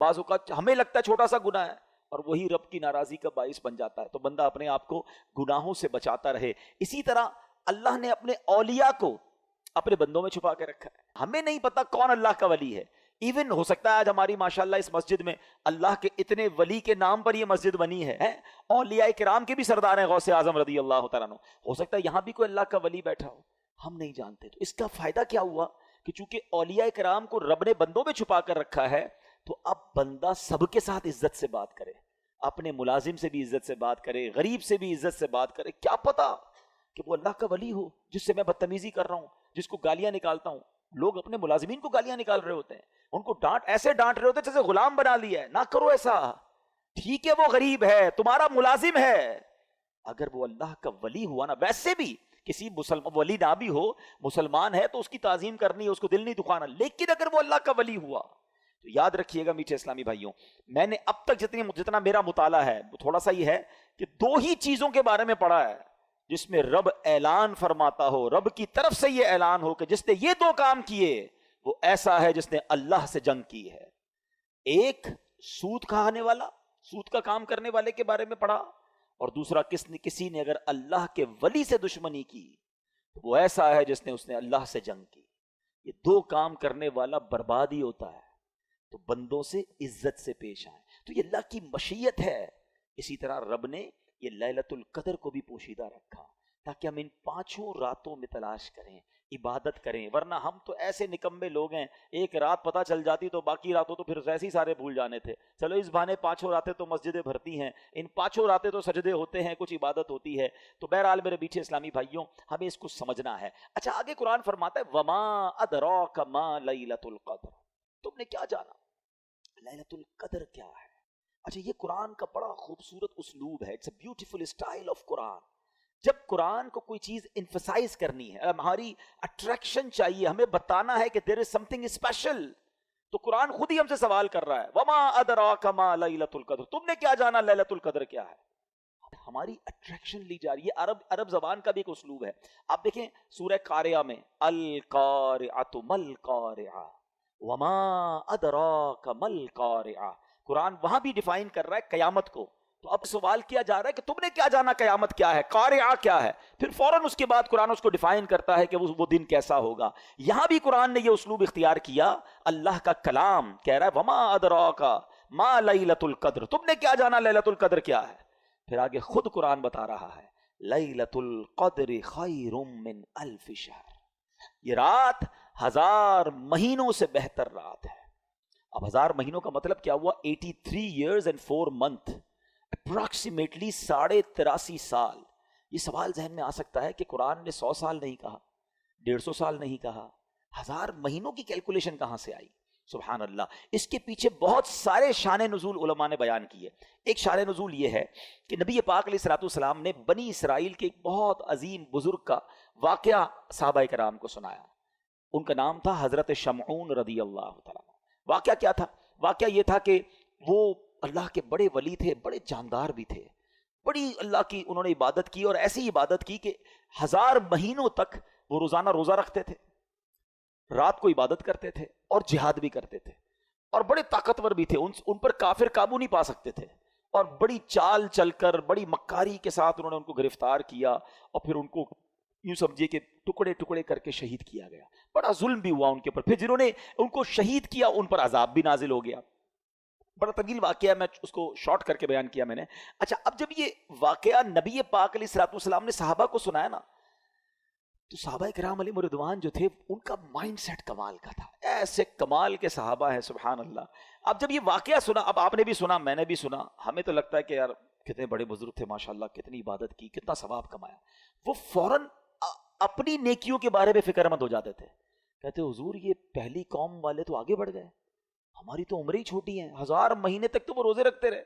بعض اوقات ہمیں لگتا ہے چھوٹا سا گناہ ہے اور وہی رب کی ناراضی کا باعث بن جاتا ہے. تو بندہ اپنے آپ کو گناہوں سے بچاتا رہے. اسی طرح اللہ نے اپنے اولیاء کو اپنے بندوں میں چھپا کے رکھا ہے. ہمیں نہیں پتا کون اللہ کا ولی ہے. ایون ہو سکتا ہے آج ہماری ماشاءاللہ اس مسجد میں اللہ کے اتنے ولی کے نام پر یہ مسجد بنی ہے, اولیاء کرام کے بھی سردار ہیں غوث اعظم رضی اللہ تعالیٰ عنہ. ہو سکتا ہے یہاں بھی کوئی اللہ کا ولی بیٹھا ہو, ہم نہیں جانتے. تو اس کا فائدہ کیا ہوا کہ چونکہ اولیاء کرام کو رب نے بندوں میں چھپا کر رکھا ہے, تو اب بندہ سب کے ساتھ عزت سے بات کرے, اپنے ملازم سے بھی عزت سے بات کرے, غریب سے بھی عزت سے بات کرے. کیا پتا کہ وہ اللہ کا ولی ہو جس سے میں بدتمیزی کر رہا ہوں, جس کو گالیاں نکالتا ہوں. لوگ اپنے ملازمین کو گالیاں نکال رہے ہوتے ہیں, ان کو ایسے ڈانٹ رہے ہوتے ہیں جیسے غلام بنا لیا ہے. نہ کرو ایسا. ٹھیک ہے وہ غریب ہے, تمہارا ملازم ہے, اگر وہ اللہ کا ولی ہوا نا, ویسے بھی کسی ولی نہ بھی ہو, مسلمان ہے تو اس کی تعظیم کرنی ہے, اس کو دل نہیں دکھانا. لیکن اگر وہ اللہ کا ولی ہوا تو یاد رکھیے گا میٹھے اسلامی بھائیوں, میں نے اب تک جتنا میرا مطالعہ ہے تھوڑا سا یہ ہے کہ 2 ہی چیزوں کے بارے میں پڑھا ہے جس میں رب اعلان فرماتا ہو, رب کی طرف سے یہ اعلان ہو کہ جس نے یہ 2 کام کیے وہ ایسا ہے جس نے اللہ سے جنگ کی ہے. ایک سود کھانے والا, سود کا کام کرنے والے کے بارے میں پڑھا, اور دوسرا کسی نے اگر اللہ کے ولی سے دشمنی کی وہ ایسا ہے جس نے اللہ سے جنگ کی. یہ 2 کام کرنے والا برباد ہی ہوتا ہے. تو بندوں سے عزت سے پیش آئیں, تو یہ اللہ کی مشیت ہے. اسی طرح رب نے یہ لیلۃ القدر کو بھی پوشیدہ رکھا تاکہ ہم ان 5 راتوں میں تلاش کریں, عبادت کریں. ورنہ ہم تو ایسے نکمے لوگ ہیں, ایک رات پتہ چل جاتی تو باقی راتوں تو پھر ایسے ہی سارے بھول جانے تھے. چلو اس بہانے 5 راتیں تو مسجدیں بھرتی ہیں, ان 5 راتیں تو سجدے ہوتے ہیں, کچھ عبادت ہوتی ہے. تو بہرحال میرے بیچے اسلامی بھائیوں, ہمیں اس کو سمجھنا ہے. اچھا, آگے قرآن فرماتا ہے وما ادراک ما لیلۃ القدر, تم نے کیا جانا لیلۃ القدر کیا ہے. اچھا, یہ قرآن کا بڑا خوبصورت اسلوب ہے. It's a beautiful style of قرآن. جب قرآن کو کوئی چیز انفسائز کرنی ہے, ہماری اٹریکشن چاہیے, ہمیں بتانا ہے کہ دیر از سم تھنگ اسپیشل, تو قرآن خود ہی ہم سے سوال کر رہا ہے وما ادراک ما لیلۃ القدر, تم نے کیا جانا لیلۃ القدر کیا ہے. ہماری اٹریکشن لی جا رہی ہے. عرب زبان کا بھی ایک اسلوب ہے. آپ دیکھیں سورہ قاریہ میں القارعۃ مل قارعہ وما ادراک مل قارعہ, قرآن وہاں بھی ڈیفائن کر رہا ہے قیامت کو. تو اب سوال کیا جا رہا ہے کہ تم نے کیا جانا قیامت کیا ہے, قارعہ کیا ہے. پھر فوراً اس کے بعد قرآن اس کو ڈیفائن کرتا ہے کہ وہ دن کیسا ہوگا. یہاں بھی قرآن نے یہ اسلوب اختیار کیا, اللہ کا کلام کہہ رہا ہے وما ادراک ما لیلۃ القدر, تم نے کیا جانا لیلۃ القدر کیا ہے. پھر آگے خود قرآن بتا رہا ہے لیلۃ القدر خیر من الف شہر, یہ رات 1000 مہینوں سے بہتر رات ہے. اب 1000 مہینوں کا مطلب کیا ہوا, 83 years and 4 months, اپروکسیمیٹلی 83.5 سال. یہ سوال ذہن میں آ سکتا ہے کہ قرآن نے 100 سال نہیں کہا, 150 سال نہیں کہا, 1000 مہینوں کی کیلکولیشن کہاں سے آئی. سبحان اللہ. اس کے پیچھے بہت سارے شان نزول علماء نے بیان کیے. ایک شان نزول یہ ہے کہ نبی پاک علیہ الصلوۃ والسلام نے بنی اسرائیل کے ایک بہت عظیم بزرگ کا واقعہ صحابہ کرام کو سنایا. ان کا نام تھا حضرت شمعون رضی اللہ تعالیٰ. واقعہ کیا تھا؟ واقعہ یہ تھا کہ وہ اللہ کے بڑے ولی تھے, بڑے جاندار بھی تھے, بڑی اللہ کی انہوں نے عبادت کی, اور ایسی عبادت کی کہ 1000 مہینوں تک وہ روزانہ روزہ رکھتے تھے, رات کو عبادت کرتے تھے اور جہاد بھی کرتے تھے, اور بڑے طاقتور بھی تھے. ان پر کافر قابو نہیں پا سکتے تھے, اور بڑی چال چل کر بڑی مکاری کے ساتھ انہوں نے ان کو گرفتار کیا, اور پھر ان کو یوں سمجھیے کہ ٹکڑے ٹکڑے کر کے شہید کیا گیا. بڑا ظلم بھی ہوا ان کے اوپر. پھر جنہوں نے ان کو شہید کیا ان پر عذاب بھی نازل ہو گیا. بڑا طویل واقعہ, میں اس کو شارٹ کر کے بیان کیا میں نے. اچھا, اب جب یہ واقعہ نبی پاک علیہ الصلوۃ والسلام نے صحابہ کو سنایا نا, تو صحابہ کرام علیہ رضوان جو تھے ان کا مائنڈ سیٹ کمال کا تھا. ایسے کمال کے صحابہ ہیں سبحان اللہ. اب جب یہ واقعہ سنا, اب آپ نے بھی سنا, میں نے بھی سنا, ہمیں تو لگتا ہے کہ یار کتنے بڑے بزرگ تھے ماشاءاللہ, کتنی عبادت کی, کتنا ثواب کمایا. وہ فوراً اپنی نیکیوں کے بارے میں فکر مند ہو جاتے تھے. کہتے حضور یہ پہلی قوم والے تو آگے بڑھ گئے, ہماری تو عمریں ہی چھوٹی ہیں. 1000 مہینے تک تو وہ روزے رکھتے رہے,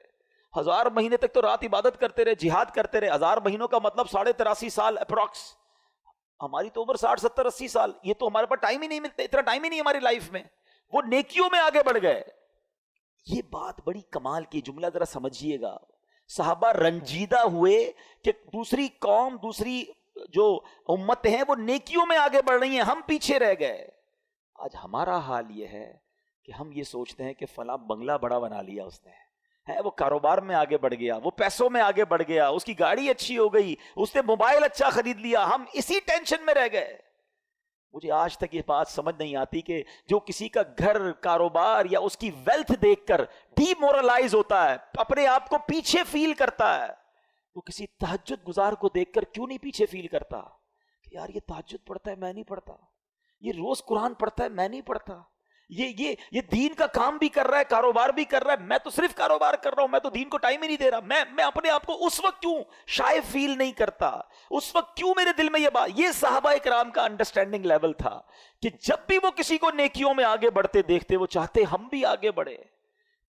1000 مہینے تک تو رات عبادت کرتے رہے, جہاد کرتے رہے. 1000 مہینوں کا مطلب 83.5 سال اپروکس. ہماری تو عمر 60 70 80 سال, یہ تو ہمارے پاس ٹائم ہی نہیں ملتا, اتنا ٹائم ہی نہیں ہماری لائف میں. وہ نیکیوں میں آگے بڑھ گئے. یہ بات بڑی کمال کی, جملہ ذرا سمجھیے گا. صحابہ رنجیدہ ہوئے کہ دوسری قوم, دوسری جو امت ہیں وہ نیکیوں میں آگے بڑھ رہی ہیں, ہم پیچھے رہ گئے. آج ہمارا حال یہ ہے کہ ہم یہ سوچتے ہیں کہ فلاں بنگلہ بڑا بنا لیا اس نے، ہے وہ کاروبار میں آگے بڑھ گیا، وہ پیسوں میں آگے بڑھ گیا، اس کی گاڑی اچھی ہو گئی، اس نے موبائل اچھا خرید لیا، ہم اسی ٹینشن میں رہ گئے۔ مجھے آج تک یہ بات سمجھ نہیں آتی کہ جو کسی کا گھر، کاروبار یا اس کی ویلتھ دیکھ کر ڈی مورلائز ہوتا ہے، اپنے آپ کو پیچھے فیل کرتا ہے، وہ کسی تہجد گزار کو دیکھ کر کیوں نہیں پیچھے فیل کرتا کہ یار یہ تہجد پڑھتا ہے میں نہیں پڑھتا، یہ روز قرآن پڑھتا ہے میں نہیں پڑھتا، یہ دین کا کام بھی کر رہا ہے، کاروبار بھی کر رہا ہے، میں تو صرف کاروبار کر رہا ہوں، میں تو دین کو ٹائم ہی نہیں دے رہا۔ میں اپنے آپ کو اس وقت کیوں شائع فیل نہیں کرتا؟ اس وقت کیوں میرے دل میں یہ بات؟ یہ صحابہ کرام کا انڈرسٹینڈنگ لیول تھا کہ جب بھی وہ کسی کو نیکیوں میں آگے بڑھتے دیکھتے وہ چاہتے ہم بھی آگے بڑھے۔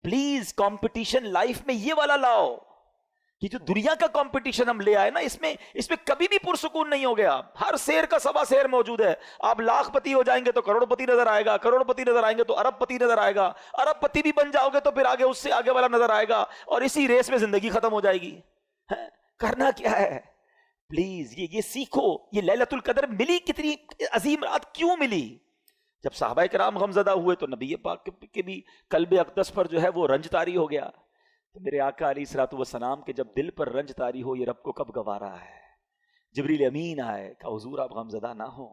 پلیز کمپٹیشن لائف میں یہ والا لاؤ کہ جو دنیا کا کمپٹیشن ہم لے آئے نا، اس میں کبھی بھی پرسکون نہیں ہو گیا۔ ہر شیر کا سوا شیر موجود ہے۔ آپ لاکھ پتی ہو جائیں گے تو کروڑ پتی نظر آئے گا، کروڑ پتی نظر آئیں گے تو ارب پتی نظر آئے گا، ارب پتی بھی بن جاؤ گے تو پھر آگے اس سے آگے والا نظر آئے گا، اور اسی ریس میں زندگی ختم ہو جائے گی۔ کرنا کیا ہے؟ پلیز یہ سیکھو۔ یہ لیلۃ القدر ملی، کتنی عظیم رات کیوں ملی؟ جب صحابہ کرام غمزدہ ہوئے تو نبی پاک کے بھی قلب اقدس پر جو ہے وہ رنج طاری ہو گیا۔ تو میرے آقا علیہ الصلوۃ والسلام کے جب دل پر رنج طاری ہو، یہ رب کو کب گوارا ہے؟ جبریل امین آئے کہ حضور آپ غمزدہ نہ ہو،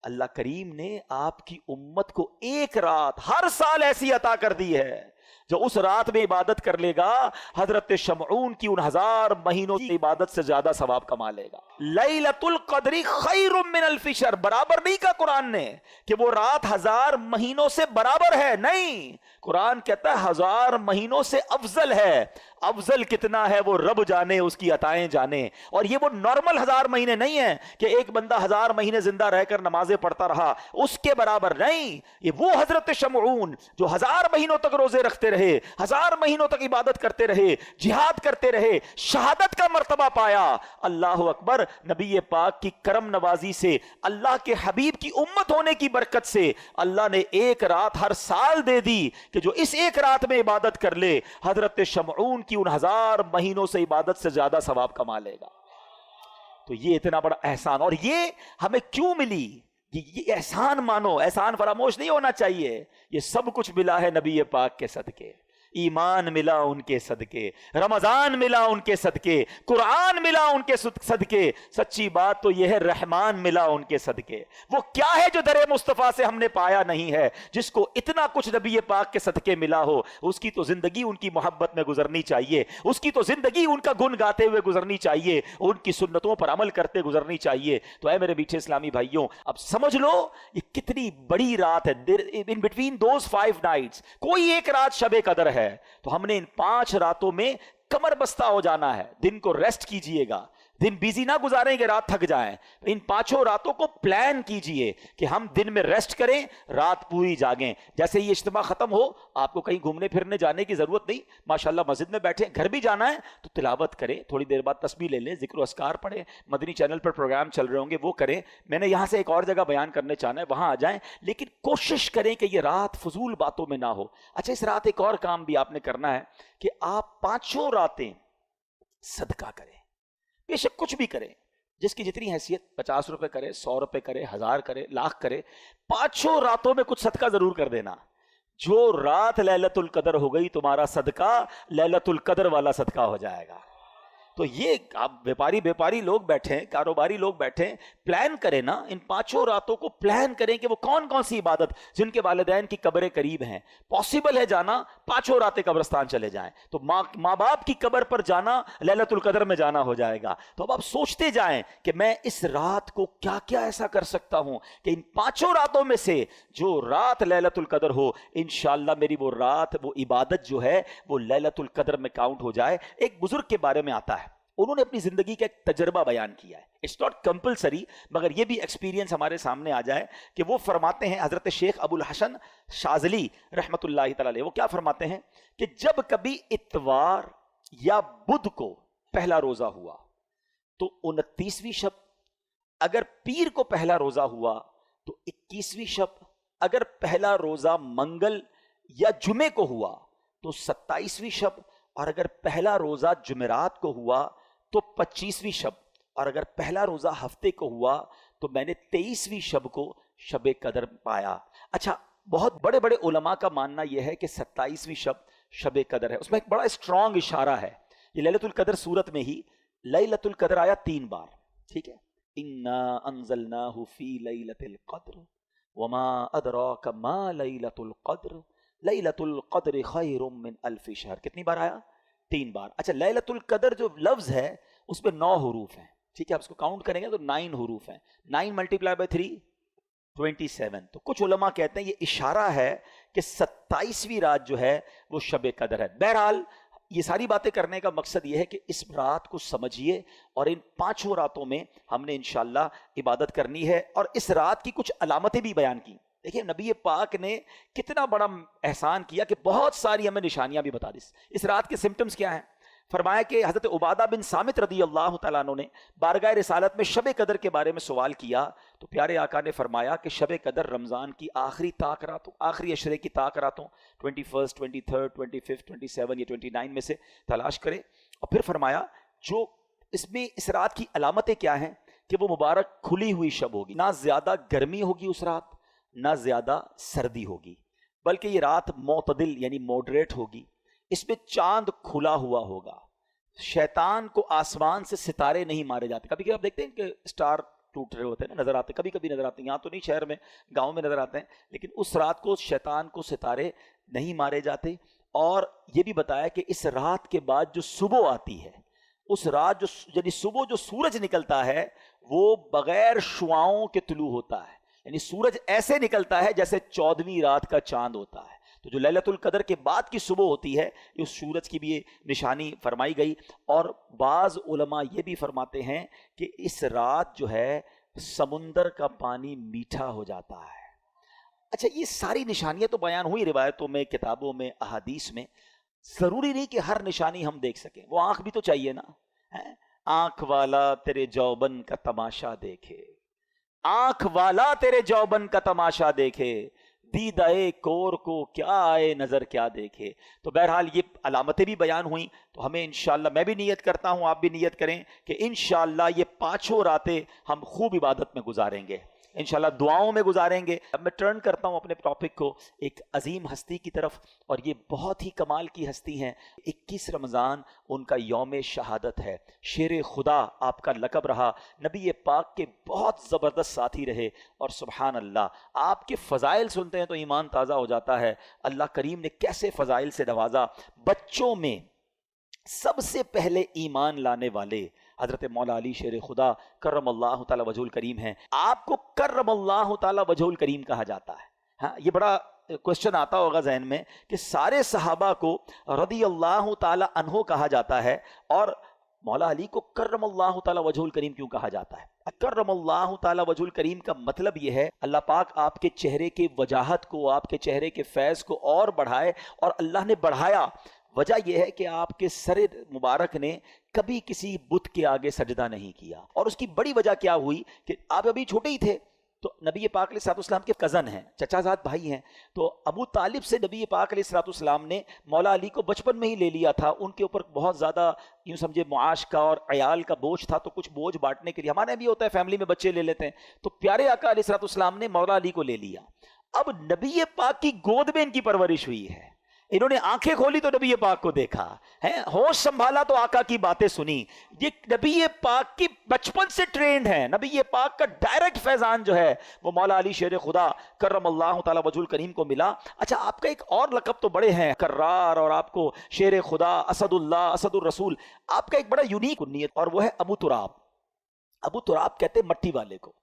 اللہ کریم نے آپ کی امت کو ایک رات ہر سال ایسی عطا کر دی ہے جو اس رات میں عبادت کر لے گا حضرت شمعون کی ان 1000 مہینوں کی عبادت سے زیادہ ثواب کما لے گا۔ لیلۃ القدر خیر من الف شہر، برابر نہیں کہا قرآن نے کہ وہ رات 1000 مہینوں سے برابر ہے، نہیں، قرآن کہتا ہے 1000 مہینوں سے افضل ہے۔ افضل کتنا ہے وہ رب جانے، اس کی عطائیں جانے۔ اور یہ وہ نارمل 1000 مہینے نہیں ہیں کہ ایک بندہ 1000 مہینے زندہ رہ کر نمازیں پڑھتا رہا، اس کے برابر نہیں۔ یہ وہ حضرت شمعون جو 1000 مہینوں تک روزے رکھتے رہے، 1000 مہینوں تک عبادت کرتے رہے، جہاد کرتے رہے، شہادت کا مرتبہ پایا۔ اللہ اکبر۔ نبی پاک کی کرم نوازی سے، اللہ کے حبیب کی امت ہونے کی برکت سے اللہ نے ایک رات ہر سال دے دی کہ جو اس ایک رات میں عبادت کر لے حضرت شمعون کی ان 1000 مہینوں سے عبادت سے زیادہ ثواب کما لے گا۔ تو یہ اتنا بڑا احسان، اور یہ ہمیں کیوں ملی؟ یہ احسان مانو، احسان فراموش نہیں ہونا چاہیے۔ یہ سب کچھ ملا ہے نبی پاک کے صدقے۔ ایمان ملا ان کے صدقے، رمضان ملا ان کے صدقے، قرآن ملا ان کے صدقے، سچی بات تو یہ ہے رحمان ملا ان کے صدقے۔ وہ کیا ہے جو در مصطفیٰ سے ہم نے پایا نہیں ہے؟ جس کو اتنا کچھ نبی پاک کے صدقے ملا ہو، اس کی تو زندگی ان کی محبت میں گزرنی چاہیے، اس کی تو زندگی ان کا گن گاتے ہوئے گزرنی چاہیے، ان کی سنتوں پر عمل کرتے گزرنی چاہیے۔ تو اے میرے میٹھے اسلامی بھائیوں، اب سمجھ لو یہ کتنی بڑی رات ہے۔ ان بٹوین دوز 5 نائٹس کوئی ایک رات شب قدر ہے، تو ہم نے ان 5 راتوں میں کمر بستہ ہو جانا ہے۔ دن کو ریسٹ کیجئے گا، دن بیزی نہ گزاریں کہ رات تھک جائیں۔ ان 5 راتوں کو پلان کیجئے کہ ہم دن میں ریسٹ کریں، رات پوری جاگیں۔ جیسے یہ اجتماع ختم ہو، آپ کو کہیں گھومنے پھرنے جانے کی ضرورت نہیں، ماشاءاللہ مسجد میں بیٹھے، گھر بھی جانا ہے تو تلاوت کریں، تھوڑی دیر بعد تسبیح لے لیں، ذکر و اذکار پڑھیں، مدنی چینل پر پروگرام چل رہے ہوں گے وہ کریں۔ میں نے یہاں سے ایک اور جگہ بیان کرنے چاہنا ہے، وہاں آ جائیں، لیکن کوشش کریں کہ یہ رات فضول باتوں میں نہ ہو۔ اچھا، اس رات ایک اور کام بھی آپ نے کرنا ہے کہ آپ 5 راتیں صدقہ کریں، بے شک کچھ بھی کریں، جس کی جتنی حیثیت، 50 روپے کرے، 100 روپے کرے، 1000 کرے، لاکھ کرے، 5 راتوں میں کچھ صدقہ ضرور کر دینا۔ جو رات لیلۃ القدر ہو گئی، تمہارا صدقہ لیلۃ القدر والا صدقہ ہو جائے گا۔ تو یہ آپ بیپاری لوگ بیٹھے ہیں، کاروباری لوگ بیٹھے ہیں، پلان کریں نا، ان 5 راتوں کو پلان کریں کہ وہ کون کون سی عبادت، جن کے والدین کی قبریں قریب ہیں، پاسبل ہے جانا، 5 راتیں قبرستان چلے جائیں، تو ماں باپ کی قبر پر جانا لیلۃ القدر میں جانا ہو جائے گا۔ تو اب آپ سوچتے جائیں کہ میں اس رات کو کیا کیا ایسا کر سکتا ہوں کہ ان 5 راتوں میں سے جو رات لیلۃ القدر ہو، انشاءاللہ میری وہ رات، وہ عبادت جو ہے وہ لیلۃ القدر میں کاؤنٹ ہو جائے۔ ایک بزرگ کے بارے میں آتا ہے، انہوں نے اپنی زندگی کا ایک تجربہ بیان کیا ہے، اٹس ناٹ کمپلسری، مگر یہ بھی ایکسپیرینس ہمارے سامنے آ جائے کہ وہ فرماتے ہیں، حضرت شیخ ابو الحسن شاذلی رحمۃ اللہ تعالی علیہ، وہ کیا فرماتے ہیں کہ جب کبھی اتوار یا بدھ کو پہلا روزہ ہوا تو 29ویں شب، اگر پیر کو پہلا روزہ ہوا تو 21ویں شب، اگر پہلا روزہ منگل یا جمعے کو ہوا تو 27ویں شب، اور اگر پہلا روزہ جمعرات کو ہوا تو 25ویں شب، اور اگر پہلا روزہ ہفتے کو ہوا تو میں نے 23ویں شب کو شب قدر پایا۔ اچھا، بہت بڑے بڑے علماء کا ماننا یہ ہے کہ 27ویں شب قدر ہے. اس میں ایک بڑا اسٹرانگ اشارہ ہے. یہ لیلۃ القدر سورت میں ہی لیلۃ القدر آیا 3 بار. ٹھیک ہے, انا انزلناہ فی لیلۃ القدر وما ادراک ما لیلۃ القدر لیلۃ القدر خیر من الف شہر. کتنی بار آیا؟ 3 بار. اچھا, لیلۃ القدر جو لفظ ہے اس میں 9 حروف ہیں. ٹھیک ہے, آپ اس کو کاؤنٹ کریں گے تو 9 حروف ہیں. 9 ملٹیپلائی بائی 3 27. تو کچھ علماء کہتے ہیں یہ اشارہ ہے کہ 27ویں رات جو ہے وہ شب قدر ہے. بہرحال یہ ساری باتیں کرنے کا مقصد یہ ہے کہ اس رات کو سمجھیے اور ان 5 راتوں میں ہم نے انشاءاللہ عبادت کرنی ہے. اور اس رات کی کچھ علامتیں بھی بیان کی. دیکھیں نبی پاک نے کتنا بڑا احسان کیا کہ بہت ساری ہمیں نشانیاں بھی بتا دی. اس رات کے سمپٹمز کیا ہیں؟ فرمایا کہ حضرت عبادہ بن صامت رضی اللہ تعالیٰ عنہ نے بارگاہ رسالت میں شب قدر کے بارے میں سوال کیا تو پیارے آقا نے فرمایا کہ شب قدر رمضان کی آخری طاق راتوں, آخری عشرے کی طاق راتوں 21 23 25 27 یا 29 میں سے تلاش کرے. اور پھر فرمایا جو اس رات کی علامتیں کیا ہیں کہ وہ مبارک کھلی ہوئی شب ہوگی, نہ زیادہ گرمی ہوگی اس رات نہ زیادہ سردی ہوگی, بلکہ یہ رات معتدل یعنی موڈریٹ ہوگی. اس میں چاند کھلا ہوا ہوگا, شیطان کو آسمان سے ستارے نہیں مارے جاتے. کبھی کبھی آپ دیکھتے ہیں کہ اسٹار ٹوٹ رہے ہوتے ہیں نا, نظر آتے, کبھی کبھی نظر آتے ہیں, یہاں تو نہیں شہر میں, گاؤں میں نظر آتے ہیں, لیکن اس رات کو شیطان کو ستارے نہیں مارے جاتے. اور یہ بھی بتایا کہ اس رات کے بعد جو صبح آتی ہے, اس رات یعنی صبح جو سورج نکلتا ہے وہ بغیر شعاؤں کے طلوع ہوتا ہے, یعنی سورج ایسے نکلتا ہے جیسے 14ویں رات کا چاند ہوتا ہے. تو جو لیلۃ القدر کے بعد کی صبح ہوتی ہے اس سورج کی بھی یہ نشانی فرمائی گئی. اور بعض علماء یہ بھی فرماتے ہیں کہ اس رات جو ہے سمندر کا پانی میٹھا ہو جاتا ہے. اچھا, یہ ساری نشانیاں تو بیان ہوئی روایتوں میں, کتابوں میں, احادیث میں. ضروری نہیں کہ ہر نشانی ہم دیکھ سکیں, وہ آنکھ بھی تو چاہیے نا. آنکھ والا تیرے جوبن کا تماشا دیکھے, آنکھ والا تیرے جوبن کا تماشا دیکھے, دیدائے کور کو کیا آئے نظر کیا دیکھے. تو بہرحال یہ علامتیں بھی بیان ہوئیں. تو ہمیں انشاءاللہ, میں بھی نیت کرتا ہوں, آپ بھی نیت کریں کہ انشاءاللہ یہ 5 راتیں ہم خوب عبادت میں گزاریں گے, انشاءاللہ دعاؤں میں گزاریں گے. اب میں ٹرن کرتا ہوں اپنے ٹاپک کو ایک عظیم ہستی کی طرف, اور یہ بہت ہی کمال کی ہستی ہیں. 21 رمضان ان کا یوم شہادت ہے. شیر خدا آپ کا لقب رہا, نبی پاک کے بہت زبردست ساتھی رہے. اور سبحان اللہ, آپ کے فضائل سنتے ہیں تو ایمان تازہ ہو جاتا ہے. اللہ کریم نے کیسے فضائل سے نوازا. بچوں میں سب سے پہلے ایمان لانے والے حضرت مولا علی شیر خدا کرم اللہ تعالی وجہ الکریم ہیں. آپ کو کرم اللہ تعالی وجہ الکریم کہا جاتا ہے. ہاں, یہ بڑا کوشچن آتا ہوگا ذہن میں کہ سارے صحابہ کو رضی اللہ تعالی عنہ کہا جاتا ہے اور مولا علی کو کرم اللہ تعالی وجہ الکریم کیوں کہا جاتا ہے؟ کرم اللہ تعالی وجہ الکریم کا مطلب یہ ہے اللہ پاک آپ کے چہرے کے وجاہت کو, آپ کے چہرے کے فیض کو اور بڑھائے, اور اللہ نے بڑھایا. وجہ یہ ہے کہ آپ کے سر مبارک نے کبھی کسی بت کے آگے سجدہ نہیں کیا. اور اس کی بڑی وجہ کیا ہوئی کہ آپ ابھی چھوٹے ہی تھے, تو نبی پاک علیہ الصلوۃ والسلام کے کزن ہیں, چچا زاد بھائی ہیں. تو ابو طالب سے نبی پاک علیہ الصلوۃ والسلام نے مولا علی کو بچپن میں ہی لے لیا تھا. ان کے اوپر بہت زیادہ یوں سمجھے معاش کا اور عیال کا بوجھ تھا, تو کچھ بوجھ بانٹنے کے لیے, ہمارے بھی ہوتا ہے فیملی میں بچے لے لیتے ہیں, تو پیارے آقا علیہ الصلوۃ والسلام نے مولا علی کو لے لیا. اب نبی پاک کی گود میں ان کی پرورش ہوئی ہے. انہوں نے آنکھیں کھولی تو نبی پاک کو دیکھا ہے, ہوش سنبھالا تو آقا کی باتیں سنی. یہ نبی پاک کی بچپن سے ٹرینڈ ہے. نبی پاک کا ڈائریکٹ فیضان جو ہے وہ مولا علی شیر خدا کرم اللہ تعالی وجہ الکریم کو ملا. اچھا, آپ کا ایک اور لقب تو بڑے ہیں, کرار, اور آپ کو شیر خدا, اسد اللہ, اسد الرسول. آپ کا ایک بڑا یونیک کنیت, اور وہ ہے ابو تراب. ابو تراب کہتے ہیں مٹی والے کو.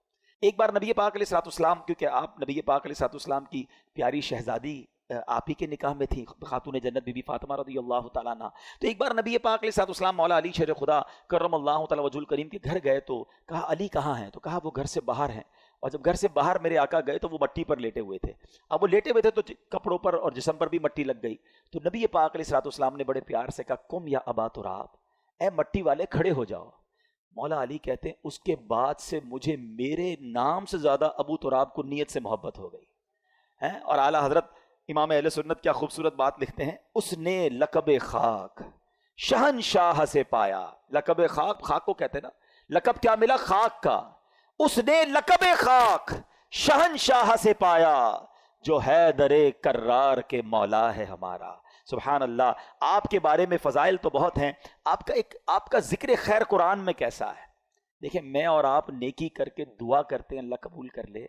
ایک بار نبی پاک علیہ الصلوۃ والسلام, کیونکہ آپ نبی پاک علیہ الصلوۃ والسلام کی پیاری شہزادی آپ ہی کے نکاح میں تھی, خاتون جنت بی بی فاطمہ رضی اللہ تعالیٰ عنہ. تو ایک بار نبی پاک علیہ الصلوۃ والسلام مولا علی شیر خدا کرم اللہ تعالی وجہ الکریم کے گھر گئے, تو کہا علی کہاں ہیں؟ تو کہا وہ گھر سے باہر ہیں. اور جب گھر سے باہر میرے آقا گئے تو وہ مٹی پر لیٹے ہوئے تھے. اب وہ لیٹے ہوئے تھے تو کپڑوں پر اور جسم پر بھی مٹی لگ گئی. تو نبی پاک علیہ الصلوۃ والسلام نے بڑے پیار سے کہا کم یا ابا تراب, اے مٹی والے کھڑے ہو جاؤ. مولا علی کہتے ہیں اس کے بعد سے مجھے میرے نام سے زیادہ ابو تراب کو نیت سے محبت ہو گئی. اور اعلیٰ حضرت امام اہل سنت کیا خوبصورت بات لکھتے ہیں, اس نے لقب خاک شہنشاہ سے پایا. لقب خاک, خاک کو کہتے ہیں نا, لقب کیا ملا؟ خاک کا. اس نے لقب خاک شہنشاہ سے پایا, جو حیدر کرار کے مولا ہے ہمارا. سبحان اللہ. آپ کے بارے میں فضائل تو بہت ہیں. آپ کا ذکر خیر قرآن میں کیسا ہے؟ دیکھیں میں اور آپ نیکی کر کے دعا کرتے ہیں اللہ قبول کر لے.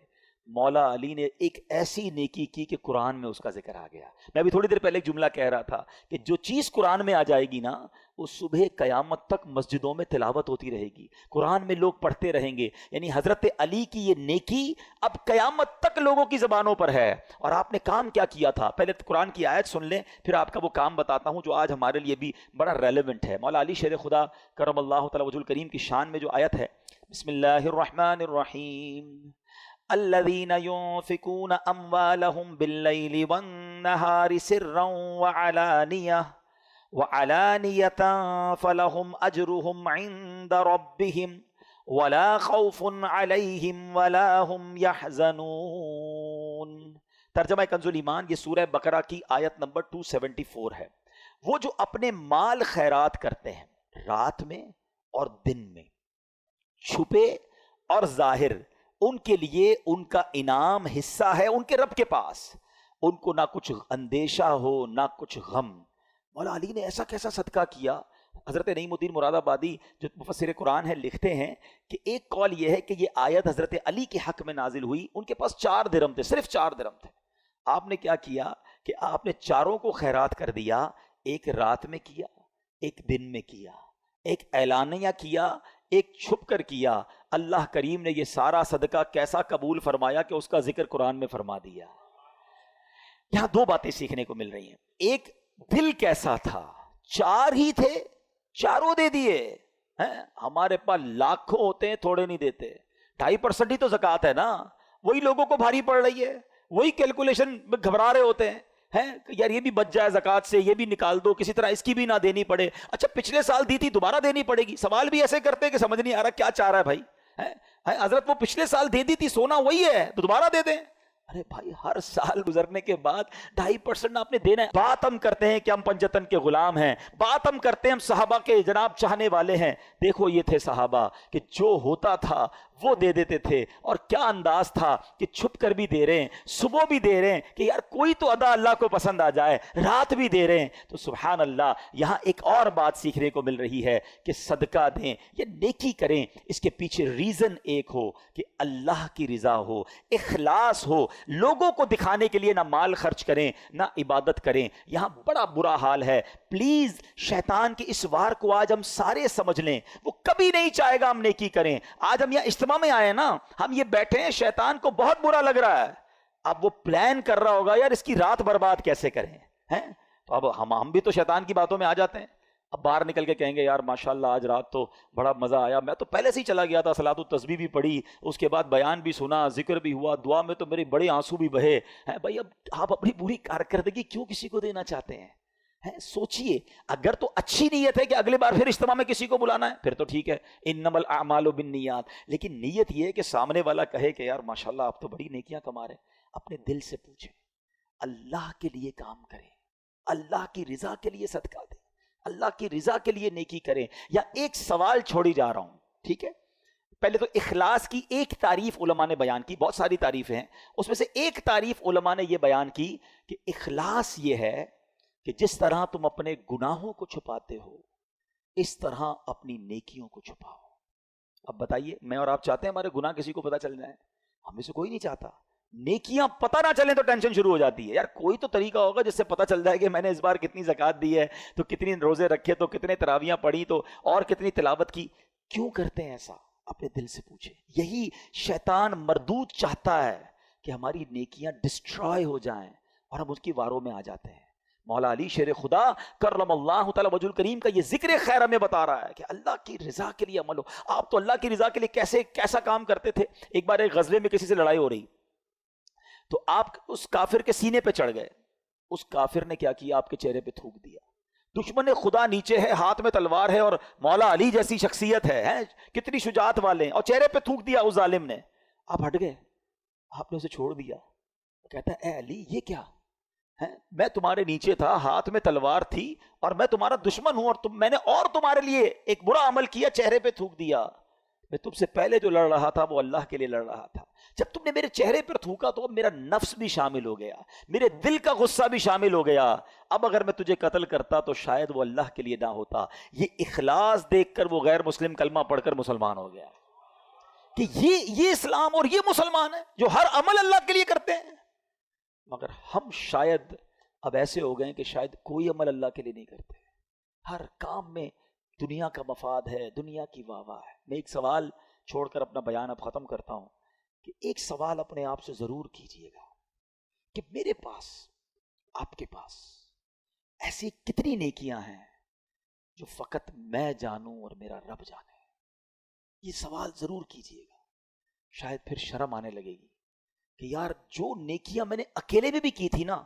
مولا علی نے ایک ایسی نیکی کی کہ قرآن میں اس کا ذکر آ گیا. میں ابھی تھوڑی دیر پہلے ایک جملہ کہہ رہا تھا کہ جو چیز قرآن میں آ جائے گی نا وہ صبح قیامت تک مسجدوں میں تلاوت ہوتی رہے گی, قرآن میں لوگ پڑھتے رہیں گے. یعنی حضرت علی کی یہ نیکی اب قیامت تک لوگوں کی زبانوں پر ہے. اور آپ نے کام کیا کیا تھا؟ پہلے قرآن کی آیت سن لیں, پھر آپ کا وہ کام بتاتا ہوں جو آج ہمارے لیے بھی بڑا ریلیونٹ ہے. مولا علی شیر خدا کرم اللہ تعالی وجہ الکریم کی شان میں جو آیت ہے, بسم اللہ الرحمن الرحیم, الذين ينفقون اموالهم بالليل والنهار سرا وعلانية فلهم اجرهم عند ربهم ولا خوف عليهم ولا هم يحزنون. ترجمہ کنز الایمان, یہ سورہ بقرہ کی آیت نمبر 274 ہے. وہ جو اپنے مال خیرات کرتے ہیں رات میں اور دن میں, چھپے اور ظاہر, ان کے لیے ان کا انعام حصہ ہے ان کے رب کے پاس. ان کو نہ کچھ اندیشہ ہو نہ کچھ غم. مولا علی نے ایسا کیسا صدقہ کیا. حضرت نعیم الدین مراد آبادی جو مفسر قرآن ہے لکھتے ہیں کہ ایک قول یہ ہے کہ یہ آیت حضرت علی کے حق میں نازل ہوئی. ان کے پاس 4 درہم تھے, صرف 4 درہم تھے. آپ نے کیا کیا کہ آپ نے چاروں کو خیرات کر دیا. ایک رات میں کیا, ایک دن میں کیا, ایک اعلانیہ کیا, ایک چھپ کر کیا. اللہ کریم نے یہ سارا صدقہ کیسا قبول فرمایا کہ اس کا ذکر قرآن میں فرما دیا. یہاں 2 باتیں سیکھنے کو مل رہی ہیں. ایک, دل کیسا تھا, 4 ہی تھے, چاروں دے دیے. ہمارے پاس لاکھوں ہوتے ہیں, تھوڑے نہیں دیتے. 2.5% ہی تو زکوٰۃ ہے نا. وہی لوگوں کو بھاری پڑ رہی ہے, وہی کیلکولیشن میں گھبرا رہے ہوتے ہیں یار یہ بھی بچ جائے زکوٰۃ سے, یہ بھی نکال دو, کسی طرح اس کی بھی نہ دینی پڑے. اچھا پچھلے سال دی تھی دوبارہ دینی پڑے گی. سوال بھی ایسے کرتے کہ سمجھ نہیں آ رہا کیا چاہ رہا ہے بھائی. حضرت وہ پچھلے سال دے دی تھی, سونا وہی ہے تو دوبارہ دے دیں. ارے بھائی ہر سال گزرنے کے بعد 2.5% آپ نے دینا ہے. بات ہم کرتے ہیں کہ ہم پنجتن کے غلام ہیں, بات ہم کرتے ہیں ہم صحابہ کے جناب چاہنے والے ہیں. دیکھو یہ تھے صحابہ کہ جو ہوتا تھا وہ دے دیتے تھے, اور کیا انداز تھا کہ چھپ کر بھی دے رہے ہیں, صبح بھی دے رہے ہیں کہ یار کوئی تو ادا اللہ کو پسند آ جائے, رات بھی دے رہے ہیں. تو سبحان اللہ, یہاں ایک اور بات سیکھنے کو مل رہی ہے کہ صدقہ دیں یا نیکی کریں, اس کے پیچھے ریزن ایک ہو کہ اللہ کی رضا ہو, اخلاص ہو. لوگوں کو دکھانے کے لیے نہ مال خرچ کریں نہ عبادت کریں. یہاں بڑا برا حال ہے. پلیز شیطان کے اس وار کو آج ہم سارے سمجھ لیں. وہ کبھی نہیں چاہے گا ہم نیکی کریں. آج ہم یہاں اجتماع میں آئے نا, ہم یہ بیٹھے ہیں, شیطان کو بہت برا لگ رہا ہے. اب وہ پلان کر رہا ہوگا یار اس کی رات برباد کیسے کریں. تو اب ہم بھی تو شیطان کی باتوں میں آ جاتے ہیں. اب باہر نکل کے کہیں گے یار ماشاءاللہ آج رات تو بڑا مزہ آیا, میں تو پہلے سے ہی چلا گیا تھا, صلاۃ التسبیح بھی پڑھی, اس کے بعد بیان بھی سنا, ذکر بھی ہوا, دعا میں تو میرے بڑے آنسو بھی بہے. بھائی اب آپ اپنی پوری کارکردگی کیوں کسی کو دینا چاہتے ہیں؟ سوچئے. اگر تو اچھی نیت ہے کہ اگلے بار پھر اجتماع میں کسی کو بلانا ہے پھر تو ٹھیک ہے, انما الاعمال بالنیات. لیکن نیت یہ ہے کہ سامنے والا کہے کہ یار ماشاءاللہ آپ تو بڑی نیکیاں کما رہے ہیں. اپنے دل سے پوچھیں, اللہ کے لیے کام کریں, اللہ کی رضا کے لیے صدقہ دیں, اللہ کی رضا کے لیے نیکی کریں. یا ایک سوال چھوڑی جا رہا ہوں, ٹھیک ہے. پہلے تو اخلاص کی ایک تعریف علماء نے بیان کی, بہت ساری تعریفیں ہیں, اس میں سے ایک تعریف علماء نے یہ بیان کی کہ اخلاص یہ ہے کہ جس طرح تم اپنے گناہوں کو چھپاتے ہو اس طرح اپنی نیکیوں کو چھپاؤ. اب بتائیے, میں اور آپ چاہتے ہیں ہمارے گناہ کسی کو پتہ چل جائے؟ ہمیں سے کوئی نہیں چاہتا. نیکیاں پتہ نہ چلیں تو ٹینشن شروع ہو جاتی ہے. یار کوئی تو طریقہ ہوگا جس سے پتہ چل جائے کہ میں نے اس بار کتنی زکوٰۃ دی ہے, تو کتنی روزے رکھے, تو کتنے تراویحاں پڑھی, تو اور کتنی تلاوت کی. کیوں کرتے ہیں ایسا؟ اپنے دل سے پوچھیں. یہی شیطان مردود چاہتا ہے کہ ہماری نیکیاں ڈسٹرائے ہو جائیں اور ہم اس کی واروں میں آ جاتے ہیں. مولا علی شیر خدا کرم اللہ تعالی وجہ الکریم کا یہ ذکر خیر ہمیں بتا رہا ہے کہ اللہ کی رضا کے لیے عمل ہو. آپ تو اللہ کی رضا کے لیے کیسا کام کرتے تھے. ایک بار ایک غزوے میں کسی سے لڑائی ہو رہی, تو آپ اس کافر کے سینے پہ چڑھ گئے. اس کافر نے کیا کیا, آپ کے چہرے پہ تھوک دیا. دشمن خدا نیچے ہے, ہاتھ میں تلوار ہے, اور مولا علی جیسی شخصیت ہے, کتنی شجاعت والے ہیں, اور چہرے پہ تھوک دیا اس ظالم نے. آپ ہٹ گئے, آپ نے اسے چھوڑ دیا. کہتا ہے اے علی یہ کیا ہے, میں تمہارے نیچے تھا, ہاتھ میں تلوار تھی, اور میں تمہارا دشمن ہوں, اور میں نے اور تمہارے لیے ایک برا عمل کیا, چہرے پہ تھوک دیا. میں تم سے پہلے جو لڑ رہا تھا وہ اللہ کے لیے لڑ رہا تھا. جب تم نے میرے چہرے پر تھوکا تو اب میرا نفس بھی شامل ہو گیا, میرے دل کا غصہ بھی شامل ہو گیا. اب اگر میں تجھے قتل کرتا تو شاید وہ اللہ کے لیے نہ ہوتا. یہ اخلاص دیکھ کر وہ غیر مسلم کلمہ پڑھ کر مسلمان ہو گیا کہ یہ اسلام اور یہ مسلمان ہے جو ہر عمل اللہ کے لیے کرتے ہیں. مگر ہم شاید اب ایسے ہو گئے ہیں کہ شاید کوئی عمل اللہ کے لیے نہیں کرتے. ہر کام میں دنیا کا مفاد ہے, دنیا کی واہ واہ ہے. میں ایک سوال چھوڑ کر اپنا بیان اب ختم کرتا ہوں کہ ایک سوال اپنے آپ سے ضرور کیجئے گا کہ میرے پاس, آپ کے پاس ایسی کتنی نیکیاں ہیں جو فقط میں جانوں اور میرا رب جانے. یہ سوال ضرور کیجئے گا. شاید پھر شرم آنے لگے گی کہ یار جو نیکیاں میں نے اکیلے میں بھی کی تھی نا,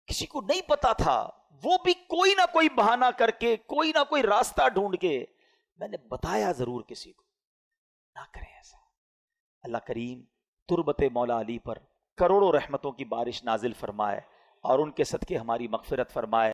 کسی کو نہیں پتا تھا, وہ بھی کوئی نہ کوئی بہانہ کر کے, کوئی نہ کوئی راستہ ڈھونڈ کے میں نے بتایا ضرور کسی کو. نہ کریں ایسا. اللہ کریم تربت مولا علی پر کروڑوں رحمتوں کی بارش نازل فرمائے اور ان کے صدقے ہماری مغفرت فرمائے.